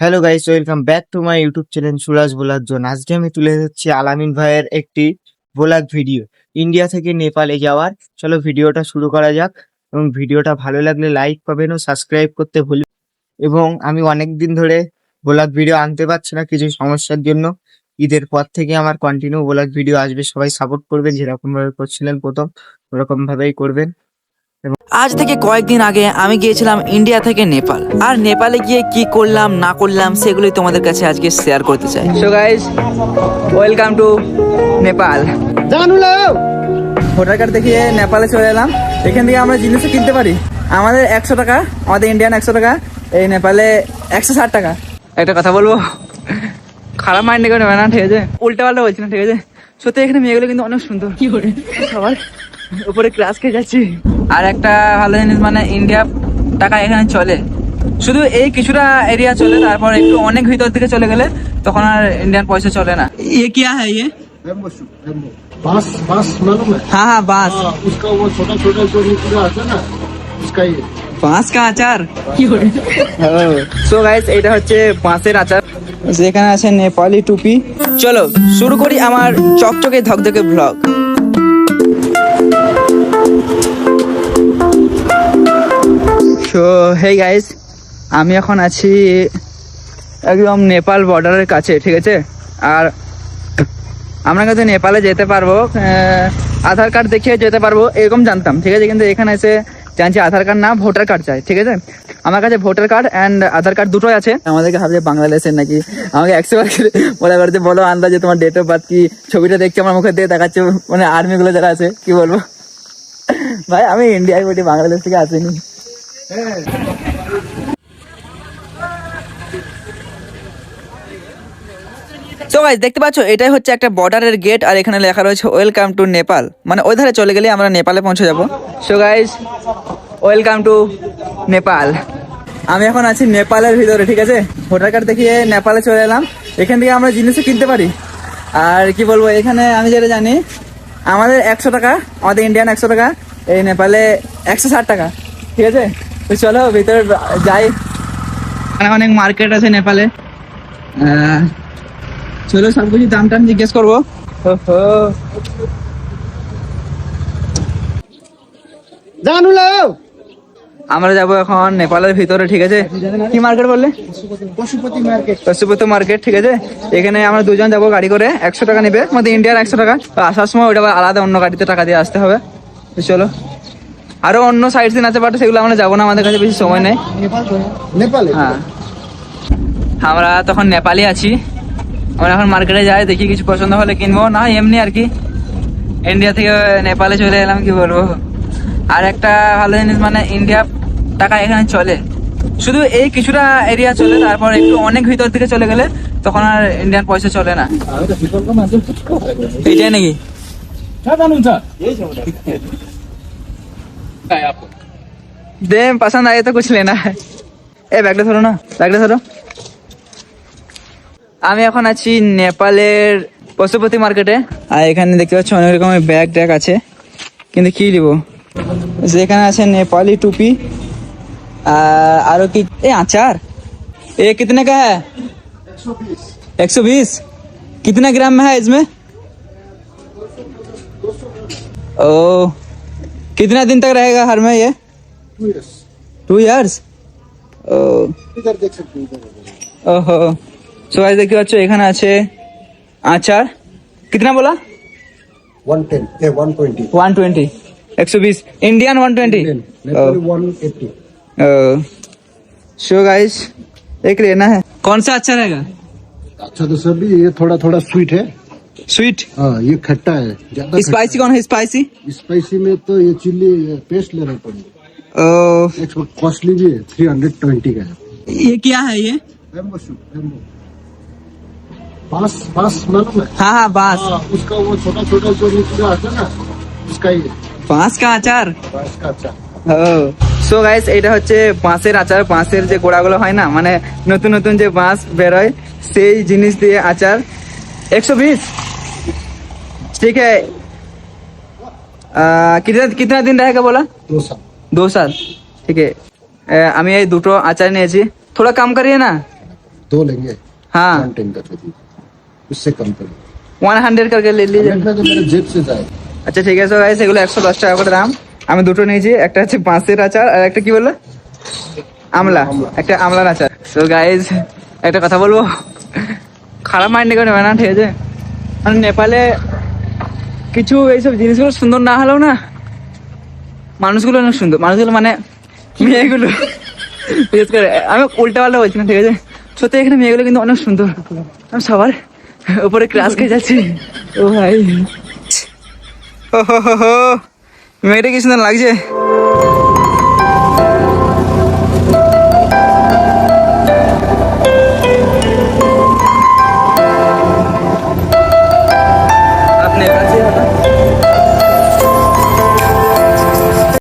Hello guys, welcome back to my YouTube channel Suraj blog zone. আজকে আমি তুলে ধরছি আলামিন ভাইয়ের একটি ব্লগ ভিডিও ইন্ডিয়া থেকে নেপালে যাওয়ার। চলো ভিডিওটা শুরু করা যাক, এবং ভিডিওটা ভালো লাগলে লাইক পাবেন ও সাবস্ক্রাইব করতে ভুলবেন। এবং আমি অনেক দিন ধরে ব্লগ ভিডিও আনতে পারছি না কিছু সমস্যার জন্য। ঈদের পর থেকে আমার কন্টিনিউ ব্লগ ভিডিও আসবে, সবাই সাপোর্ট করবেন, যেরকম ভাবে করছিলেন প্রথম ওরকম ভাবেই করবেন। আজ থেকে কয়েকদিন আগে আমি গিয়েছিলাম ইন্ডিয়া থেকে নেপাল। আর নেপালে গিয়ে কি করলাম না করলাম সেগুলি তোমাদের কাছে আজকে শেয়ার করতে চাই। So guys, welcome to Nepal. Voter card দেখিয়ে নেপালে চলে এলাম। এখান থেকে আমরা জিনিসও কিনতে পারি। আমাদের 100 টাকা, আমাদের ইন্ডিয়ান 100 টাকা, এই নেপালে 160 টাকা। একটা কথা বলবো, খারাপ মাইন্ডে করে নেবে না, ঠিক আছে? উল্টা পাল্টা বলছি না, ঠিক আছে? সত্যি এখানে মেয়েগুলো কিন্তু অনেক সুন্দর। কি করে সবার উপরে ক্লাস খেয়ে যাচ্ছি। আর একটা ভালো জিনিস, মানে ইন্ডিয়া টাকা এখানে চলে, শুধু এই কিছুটা এরিয়া চলে, তারপর একটু অনেক ভিতর দিকে চলে গেলে তখন আর ইন্ডিয়ান পয়সা চলে না। ये क्या है ये? Bamboo shoot, bamboo. बांस बांस मालूम है? हाँ हाँ, बांस। हाँ, उसका वो छोटा छोटा जो निकला आता है ना, उसका ये বাঁশ কা আচার। সো গাইস, এটা হচ্ছে বাঁশের আচার। যেখানে আছে নেপালি টুপি। চলো শুরু করি আমার চকচকে ধকধকে ব্লগ। সো হেই গাইস, আমি এখন আছি একদম নেপাল বর্ডারের কাছে, ঠিক আছে? আর আমরা কিন্তু নেপালে যেতে পারবো, আধার কার্ড দেখিয়ে যেতে পারবো এরকম জানতাম, ঠিক আছে? কিন্তু এখানে এসে জানছি আধার কার্ড না, ভোটার কার্ড চাই, ঠিক আছে? আমার কাছে voter card and Aadhaar card দুটোই আছে। আমাদেরকে ভাবছে বাংলাদেশের নাকি, আমাকে 100বার বলে বেড়াচ্ছে, বলো আন্দাজে তোমার ডেট অফ বার্থ কি? ছবিটা দেখছি আমার মুখে দিয়ে দেখাচ্ছে, মানে আর্মি গুলো যারা আছে, কি বলবো ভাই, আমি ইন্ডিয়ায় বলি, বাংলাদেশ থেকে আসিনি। তো গাইস, দেখতে পাচ্ছ এটাই হচ্ছে একটা বর্ডারের গেট, আর এখানে লেখা রয়েছে ওয়েলকাম টু নেপাল, মানে ওই ধারে চলে গেলে আমরা নেপালে পৌঁছে যাব। So guys, welcome to Nepal. আমি এখন আছি নেপালের ভিতরে, ঠিক আছে? ভোটার কার্ড দেখিয়ে নেপালে চলে এলাম। এখান থেকে আমরা জিনিসও কিনতে পারি। আর কি বলবো, এখানে আমি যেটা জানি, আমাদের 100 টাকা, আমাদের ইন্ডিয়ান 100 টাকা, এই নেপালে 160 টাকা, ঠিক আছে? তো চলো ভিতরে যাই। এখানে অনেক মার্কেট আছে নেপালে। চলো সবকিছু দাম টাম জিজ্ঞেস করবো। আমরা যাবো এখন নেপালের ভিতরে, ঠিক আছে? কি মার্কেট বললে? पशुपति मार्केट। পশুপতি মার্কেট, ঠিক আছে? এখানে আমরা দুজন যাবো, গাড়ি করে 100 টাকা নেবে, আমাদের ইন্ডিয়ার 100 টাকা। তো আসার সময় ওটা আবার আলাদা অন্য গাড়িতে টাকা দিয়ে আসতে হবে। তো চলো, আরো অন্য সাইড সিন আছে, বাট সেগুলো আমরা যাবো না, আমাদের কাছে বেশি সময় নেই। नेपाल হ্যাঁ, আমরা তখন নেপালে আছি। আমরা এখন মার্কেটে যাই, দেখি কিছু পছন্দ হলে কিনবো, না এমনি আর কি। ইন্ডিয়া থেকে নেপালে চলে এলাম, কি বলবো। আর একটা ভালো জিনিস, মানে ইন্ডিয়া টাকা এখানে চলে, শুধু এই কিছুটা এরিয়া চলে, তারপর একটু অনেক ভিতর দিকে চলে গেলে তখন আর ইন্ডিয়ান পয়সা চলে না। এইটাই নাকি? दे पसंद आए तो कुछ लेना है। এ ব্যাগটা ধরো না, ব্যাগটা ধরো। আমি এখন আছি নেপালের পশুপতি মার্কেটে, আর এখানে দেখতে পাচ্ছি অনেক রকমের ব্যাগ ট্যাগ আছে, কিন্তু কি নিব? যেখানে আছে নেপালি টুপি, আরো কি, এ আচার। ये कितने का है? 120। कितना ग्राम में है इसमें? ओ, कितना दिन तक रहेगा हर में ये? 2 years। ओ, इधर देख सकते हो, इधर ओहो। सो गाइस, देखते पाচ্ছ এখানে আছে আচার। कितना बोला? 110 ए 120 120, 120 इंडियन 120। नेपाली 180। सो गाइस, एक लेना है। कौन सा अच्छा रहेगा? अच्छा तो सभी, ये थोड़ा थोड़ा स्वीट है। स्वीट। हाँ, ये खट्टा है, ज्यादा स्पाइसी कौन है? स्पाइसी। स्पाइसी में तो ये चिल्ली पेस्ट लेना पड़ेगा। ओ, एक्सपोर्ट कॉस्टली भी है, 320 का है। ये क्या है ये? Bamboo shoot, bamboo. बांस बांस मालूम है? हाँ हाँ, बांस। हाँ, उसका वो छोटा छोटा जो निकला आता है ना, उसका ये বাঁশ কা আচার। बांस का अच्छा। সো গাইস, এটা হচ্ছে বাঁশের আচার। বাঁশের যে গোড়াগুলো হয় না, মানে নতুন নতুন যে বাঁশ বেরোয়, সেই জিনিস দিয়ে আচার। 120, ठीक है। कितना कितना दिन रहेगा बोला? 2 साल। 2 साल, ठीक है। আমি এই দুটো আচার নিয়েছি। थोड़ा कम करिए ना। दो लेंगे हाँ 110 का छोटी उससे कम कर 100 करके ले लीजिए। इतना तो मेरे जेब से जाए আচ্ছা ঠিক আছে গাইস, এগুলো 110 টাকা করে দাম। আমি দুটো নিয়েছি, একটা হচ্ছে বাঁশের আচার আর একটা কি বললো আমলা, একটা আমলার আচার। তো গাইস একটা কথা বলবো, খারাপ মাইন্ড করে নেবে না, ঠিক আছে? মানে নেপালে কিছু এইসব জিনিসগুলো সুন্দর না হলেও না, মানুষগুলো অনেক সুন্দর। মানুষগুলো মানে মেয়েগুলো, বিশেষ করে আমি উল্টা পাল্টা বলছি না, ঠিক আছে? সত্যি এখানে মেয়েগুলো কিন্তু অনেক সুন্দর। আমি সবার উপরে ক্লাস খেয়ে যাচ্ছি। ও ভাই, ও হো হো হো, মেয়েটা কি সুন্দর লাগছে।